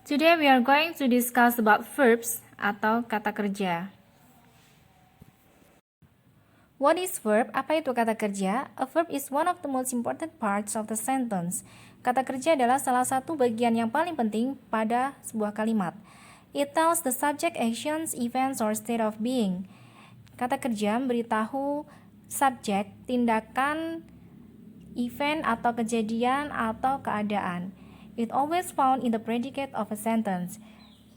Today we are going to discuss about verbs atau kata kerja. What is verb? Apa itu kata kerja? A verb is one of the most important parts of the sentence. Kata kerja adalah salah satu bagian yang paling penting pada sebuah kalimat. It tells the subject, actions, events, or state of being. Kata kerja memberitahu subjek, tindakan, event atau kejadian atau keadaan. It always found in the predicate of a sentence.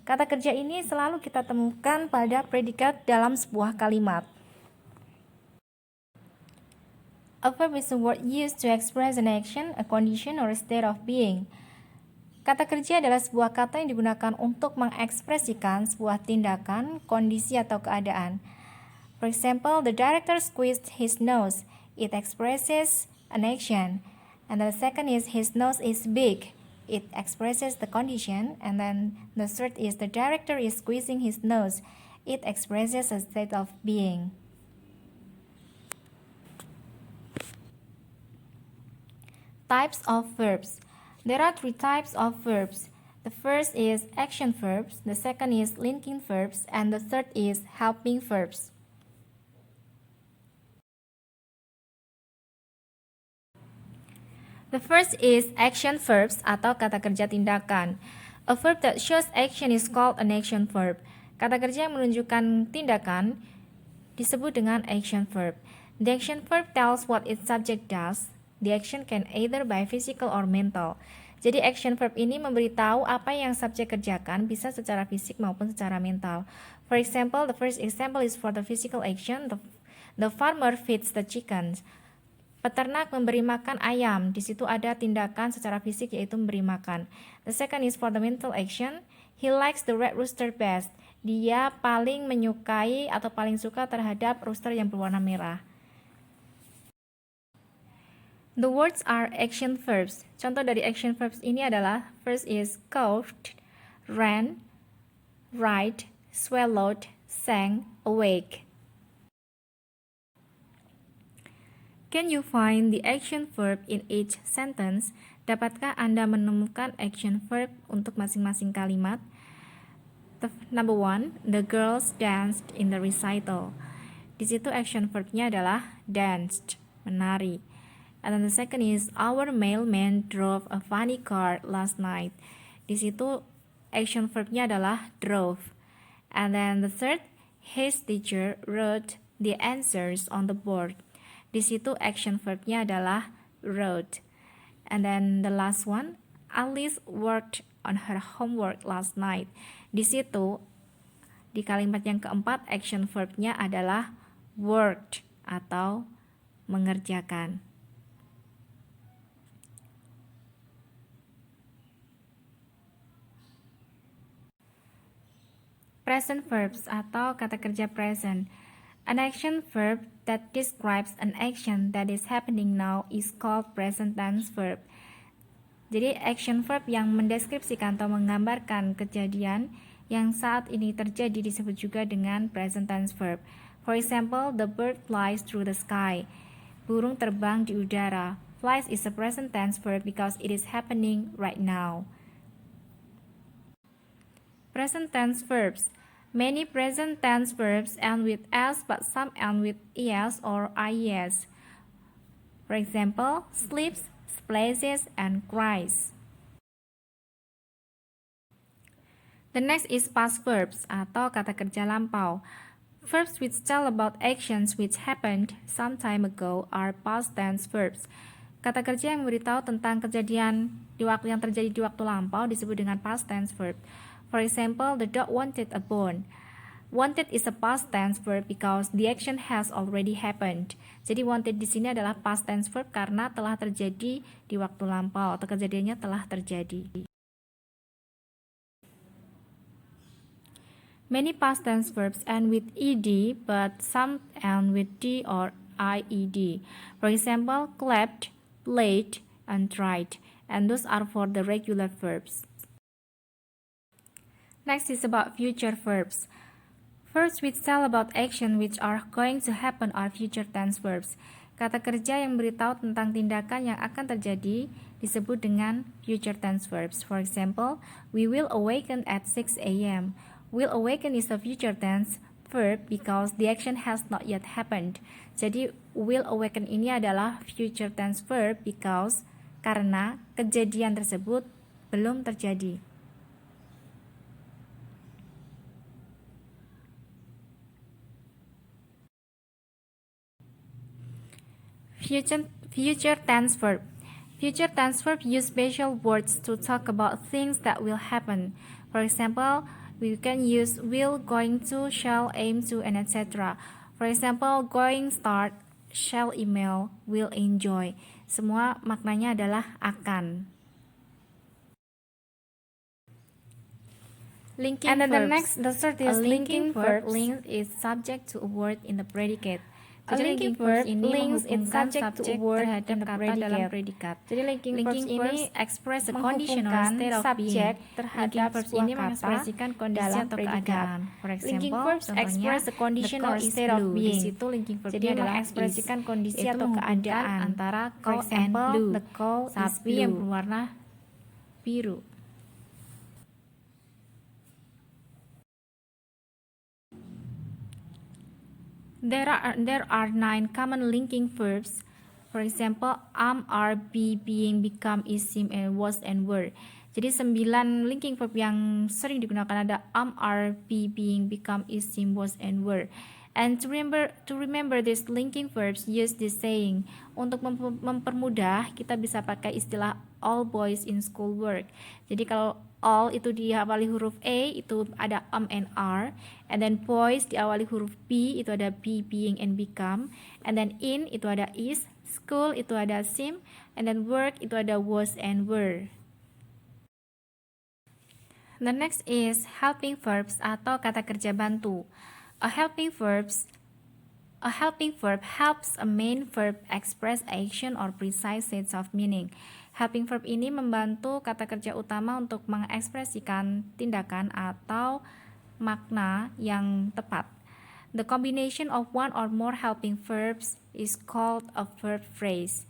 Kata kerja ini selalu kita temukan pada predikat dalam sebuah kalimat. A verb is a word used to express an action, a condition, or a state of being. Kata kerja adalah sebuah kata yang digunakan untuk mengekspresikan sebuah tindakan, kondisi, atau keadaan. For example, the director squeezed his nose. It expresses an action. And the second is his nose is big. It expresses the condition. And then the third is the director is squeezing his nose. It expresses a state of being. Types of verbs. There are three types of verbs. The first is action verbs, the second is linking verbs, and the third is helping verbs. The first is action verbs atau kata kerja tindakan. A verb that shows action is called an action verb. Kata kerja yang menunjukkan tindakan disebut dengan action verb. The action verb tells what its subject does. The action can either be physical or mental. Jadi action verb ini memberitahu apa yang subjek kerjakan, bisa secara fisik maupun secara mental. For example, the first example is for the physical action. The farmer feeds the chickens. Peternak memberi makan ayam. Di situ ada tindakan secara fisik yaitu memberi makan. The second is for the mental action. He likes the red rooster best. Dia paling menyukai atau paling suka terhadap rooster yang berwarna merah. The words are action verbs. Contoh dari action verbs ini adalah first is coughed, ran, write, swallowed, sang, awake. Can you find the action verb in each sentence? Dapatkah Anda menemukan action verb untuk masing-masing kalimat? Number one, the girls danced in the recital. Di situ action verbnya adalah danced, menari. And then the second is our mailman drove a funny car last night. Di situ action verbnya adalah drove. And then the third, his teacher wrote the answers on the board. Di situ action verbnya adalah wrote. And then the last one, Alice worked on her homework last night. Di situ di kalimat yang keempat action verbnya adalah worked atau mengerjakan. Present verbs atau kata kerja present. An action verb that describes an action that is happening now is called present tense verb. Jadi action verb yang mendeskripsikan atau menggambarkan kejadian yang saat ini terjadi disebut juga dengan present tense verb. For example, the bird flies through the sky. Burung terbang di udara. Flies is a present tense verb because it is happening right now. Present tense verbs. Many present tense verbs end with s, but some end with es or ies. For example, sleeps, splashes, and cries. The next is past verbs atau kata kerja lampau. Verbs which tell about actions which happened some time ago are past tense verbs. Kata kerja yang memberitahu tentang kejadian yang terjadi di waktu lampau disebut dengan past tense verb. For example, the dog wanted a bone. Wanted is a past tense verb because the action has already happened. Jadi wanted di sini adalah past tense verb karena telah terjadi di waktu lampau atau kejadiannya telah terjadi. Many past tense verbs end with ed, but some end with d or ied. For example, clapped, played, and tried. And those are for the regular verbs. Next is about future verbs. Verbs which tell about action which are going to happen are future tense verbs. Kata kerja yang beritahu tentang tindakan yang akan terjadi disebut dengan future tense verbs. For example, we will awaken at 6 a.m. Will awaken is a future tense verb because the action has not yet happened. Jadi will awaken ini adalah future tense verb because karena kejadian tersebut belum terjadi. Future tense verb. Future tense verb use special words to talk about things that will happen. For example, we can use will, going to, shall, aim to, and etc. For example, going, start, shall, email, will, enjoy. Semua maknanya adalah akan. Linking And then verbs. the third is linking verb. verbs. Link is subject to a word in the predicate. A linking verb links its subject to a word terhadap in the kata dalam predicate. predikat. Jadi linking verbs ini express a condition or menghubungkan state of subjek being. terhadap Verbs sebuah ini kata mengekspresikan kondisi dalam atau predikat. keadaan. For Linking example, verbs contohnya, express a condition the or call is state of blue. Di being. situ linking verbnya Jadi adalah mengekspresikan is, kondisi yaitu atau menghubungkan keadaan. antara For call and example, blue, the call is sapi yang blue. berwarna biru. There are 9 common linking verbs. For example, am, are, be, being, become, is, seem, and was, and were. Jadi 9 linking verb yang sering digunakan ada am, are, be, being, become, is, seem, was, and were. And to remember these linking verbs, use this saying. Untuk mempermudah, kita bisa pakai istilah all boys in school work. Jadi kalau all itu diawali huruf A, itu ada am and are. And then boys diawali huruf B, itu ada be, being, and become. And then in itu ada is, school itu ada seem, and then work itu ada was and were. The next is helping verbs atau kata kerja bantu. A helping verb helps a main verb express action or precise sense of meaning. Helping verb ini membantu kata kerja utama untuk mengekspresikan tindakan atau makna yang tepat. The combination of one or more helping verbs is called a verb phrase.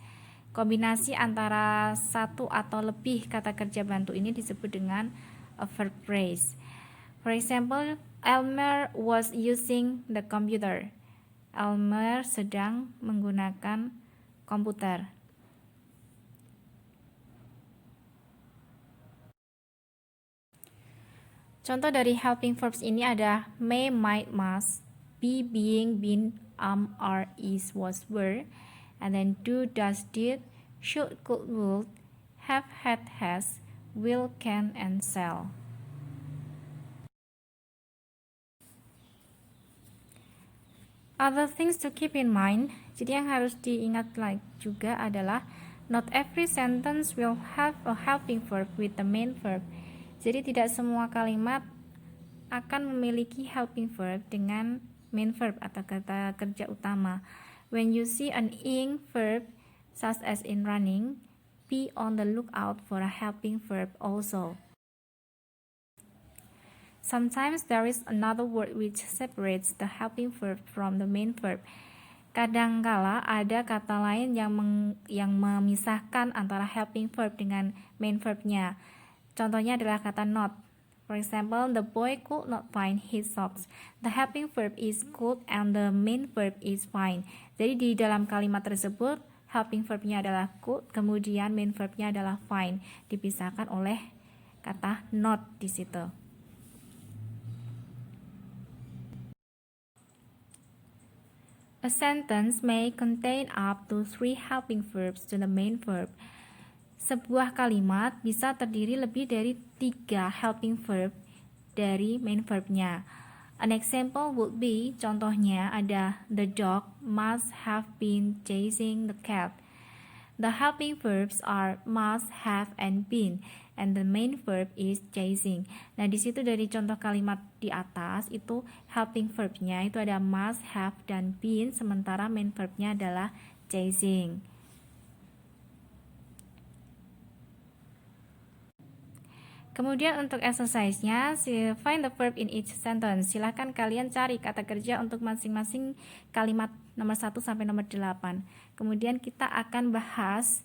Kombinasi antara satu atau lebih kata kerja bantu ini disebut dengan a verb phrase. For example, Elmer was using the computer. Elmer sedang menggunakan komputer. Contoh dari helping verbs ini ada may, might, must, be, being, been, are, is, was, were, and then do, does, did, should, could, would, have, had, has, will, can, and shall. Other things to keep in mind, jadi yang harus diingat juga adalah not every sentence will have a helping verb with the main verb. Jadi tidak semua kalimat akan memiliki helping verb dengan main verb atau kata kerja utama. When you see an ing verb such as in running, be on the lookout for a helping verb also. Sometimes there is another word which separates the helping verb from the main verb. Kadangkala ada kata lain yang memisahkan antara helping verb dengan main verbnya. Contohnya adalah kata not. For example, the boy could not find his socks. The helping verb is could and the main verb is find. Jadi di dalam kalimat tersebut helping verbnya adalah could, kemudian main verbnya adalah find, dipisahkan oleh kata not di situ. A sentence may contain up to 3 helping verbs to the main verb. Sebuah kalimat bisa terdiri lebih dari 3 helping verb dari main verbnya. An example would be, contohnya ada the dog must have been chasing the cat. The helping verbs are must, have, and been, and the main verb is chasing. Nah, di situ dari contoh kalimat di atas itu helping verbnya itu ada must, have, dan been, sementara main verbnya adalah chasing. Kemudian untuk exercise-nya, find the verb in each sentence. Silahkan kalian cari kata kerja untuk masing-masing kalimat nomor 1 sampai nomor 8. Kemudian kita akan bahas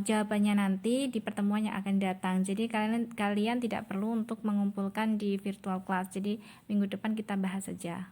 jawabannya nanti di pertemuan yang akan datang. Jadi kalian tidak perlu untuk mengumpulkan di virtual class. Jadi minggu depan kita bahas saja.